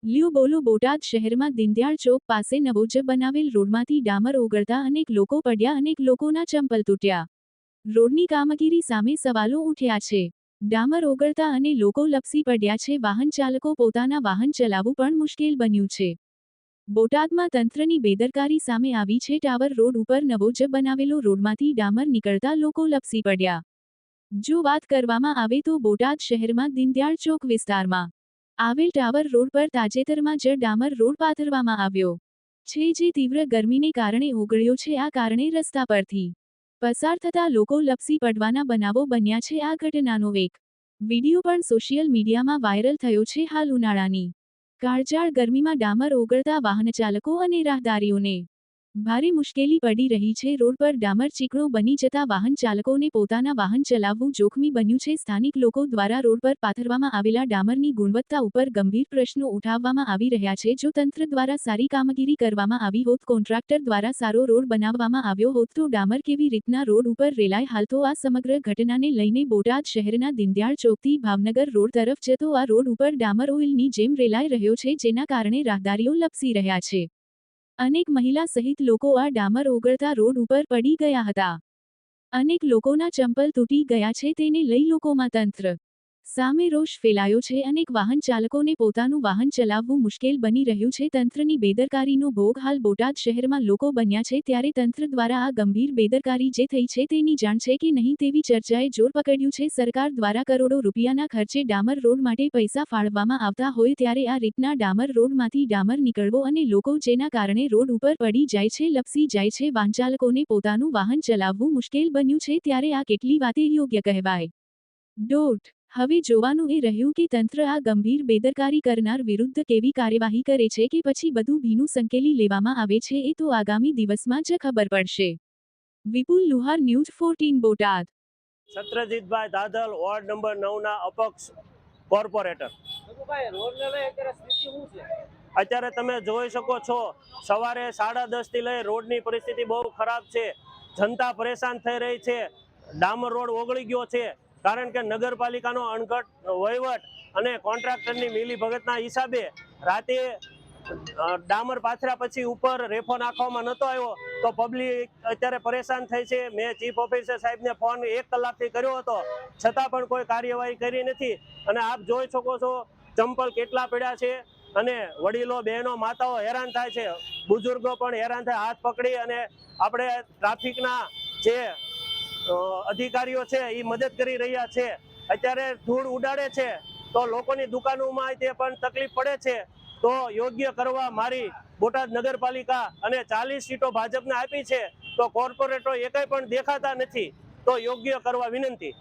લ્યો બોલો બોટાદ શહેરમાં દિંદયાળ ચોક પાસે નવો જ બનાવેલ રોડમાંથી ડામર ઓગળતા અનેક લોકો પડ્યા, અનેક લોકોના ચંપલ તૂટ્યા। રોડની કામગીરી સામે સવાલો ઉઠ્યા છે। ડામર ઓગળતા અને લોકો લપસી પડ્યા છે। વાહન ચાલકો પોતાના વાહન ચલાવવું પણ મુશ્કેલ બન્યું છે। બોટાદમાં તંત્રની બેદરકારી સામે આવી છે। ટાવર રોડ ઉપર નવો જ બનાવેલો રોડમાંથી ડામર નીકળતા લોકો લપસી પડ્યા। જો વાત કરવામાં આવે તો બોટાદ શહેરમાં દિંદયાળ ચોક વિસ્તારમાં આવેલ ટાવર રોડ પર તાજેતરમાં જ ડામર રોડ પાથરવામાં આવ્યો છે, જે તીવ્ર ગરમીને કારણે ઓગળ્યો છે। આ કારણે રસ્તા પરથી પસાર થતા લોકો લપસી પડવાના બનાવો બન્યા છે। આ ઘટનાનો એક વિડીયો પણ સોશિયલ મીડિયામાં વાયરલ થયો છે। હાલ ઉનાળાની કાળઝાળ ગરમીમાં ડામર ઓગળતા વાહનચાલકો અને રાહદારીઓને ભારે મુશ્કેલી પડી રહી છે। રોડ પર ડામર ચીકણો બની જતા વાહન ચાલકોને પોતાના વાહન ચલાવવું જોખમી બન્યું છે। સ્થાનિક લોકો દ્વારા રોડ પર પાથરવામાં આવેલા ડામરની ગુણવત્તા ઉપર ગંભીર પ્રશ્નો ઉઠાવવામાં આવી રહ્યા છે। જો તંત્ર દ્વારા સારી કામગીરી કરવામાં આવી હોત, કોન્ટ્રાક્ટર દ્વારા સારો રોડ બનાવવામાં આવ્યો હોત તો ડામર કેવી રીતના રોડ ઉપર રેલાય? હાલ તો આ સમગ્ર ઘટનાને લઈને બોટાદ શહેરના દિંદયાળ ચોકથી ભાવનગર રોડ તરફ જતો આ રોડ ઉપર ડામર ઓઇલની જેમ રેલાઈ રહ્યો છે, જેના કારણે રાહદારીઓ લપસી રહ્યા છે। અનેક મહિલા સહિત લોકો આ ડામર ઓગળતા રોડ ઉપર પડી ગયા હતા। અનેક લોકોના ચંપલ તૂટી ગયા છે। તેને લઈ લોકોમાં તંત્ર સામે રોષ ફેલાયો છે। અનેક વાહન ચાલકોને પોતાનું વાહન ચલાવવું મુશ્કેલ બની રહ્યું છે। તંત્રની બેદરકારીનો ભોગ હાલ બોટાદ શહેરમાં લોકો બન્યા છે, ત્યારે તંત્ર દ્વારા આ ગંભીર બેદરકારી જે થઈ છે તેની જાણ છે કે નહીં તેવી ચર્ચાએ જોર પકડ્યું છે। સરકાર દ્વારા કરોડો રૂપિયાના ખર્ચે ડામર રોડ માટે પૈસા ફાળવવામાં આવતા હોય ત્યારે આ રીતના ડામર રોડમાંથી ડામર નીકળવો અને લોકો જેના કારણે રોડ ઉપર પડી જાય છે, લપસી જાય છે, વાહનચાલકોને પોતાનું વાહન ચલાવવું મુશ્કેલ બન્યું છે, ત્યારે આ કેટલી વાતે યોગ્ય કહેવાય? હવે જોવાનું એ રહ્યું કે તંત્ર આ ગંભીર બેદરકારી કરનાર વિરુદ્ધ કેવી કાર્યવાહી કરે છે કે પછી બધું ભીનું સંકેલી લેવામાં આવે છે, એ તો આગામી દિવસમાં જ ખબર પડશે। વિપુલ લુહાર, ન્યૂઝ 14 બોટાદ। સત્રજીતભાઈ દાદલ, વોર્ડ નંબર 9 ના અપક્ષ કોર્પોરેટર। અત્યારે તમે જોઈ શકો છો, સવારે 10:30 થી લઈ રોડની પરિસ્થિતિ બહુ ખરાબ છે। જનતા પરેશાન થઈ રહી છે। ડામર રોડ ઓગળી ગયો છે, કારણ કે નગરપાલિકાનો અણઘડ વહીવટ અને કોન્ટ્રાક્ટરની મિલીભગતના હિસાબે રાતે ડામર પાથર્યા પછી ઉપર રેફો નાખવામાં નહોતો આવ્યો, તો પબ્લિક અત્યારે પરેશાન થઈ છે। મેં ચીફ ઓફિસર સાહેબને ફોન 1 કલાકથી કર્યો હતો, છતાં પણ કોઈ કાર્યવાહી કરી નથી। અને આપ જોઈ શકો છો ચંપલ કેટલા પડ્યા છે, અને વડીલો, બહેનો, માતાઓ હેરાન થાય છે, બુઝુર્ગો પણ હેરાન થાય। હાથ પકડી અને આપણે ટ્રાફિકના જે અધિકારીઓ છે એ મદદ કરી રહ્યા છે। અત્યારે ધૂળ ઉડાડે છે તો લોકોની દુકાનોમાં તે પણ તકલીફ પડે છે, તો યોગ્ય કરવા મારી બોટાદ નગરપાલિકા અને 40 સીટો ભાજપને આપી છે, તો કોર્પોરેટરો એકેય પણ દેખાતા નથી, તો યોગ્ય કરવા વિનંતી।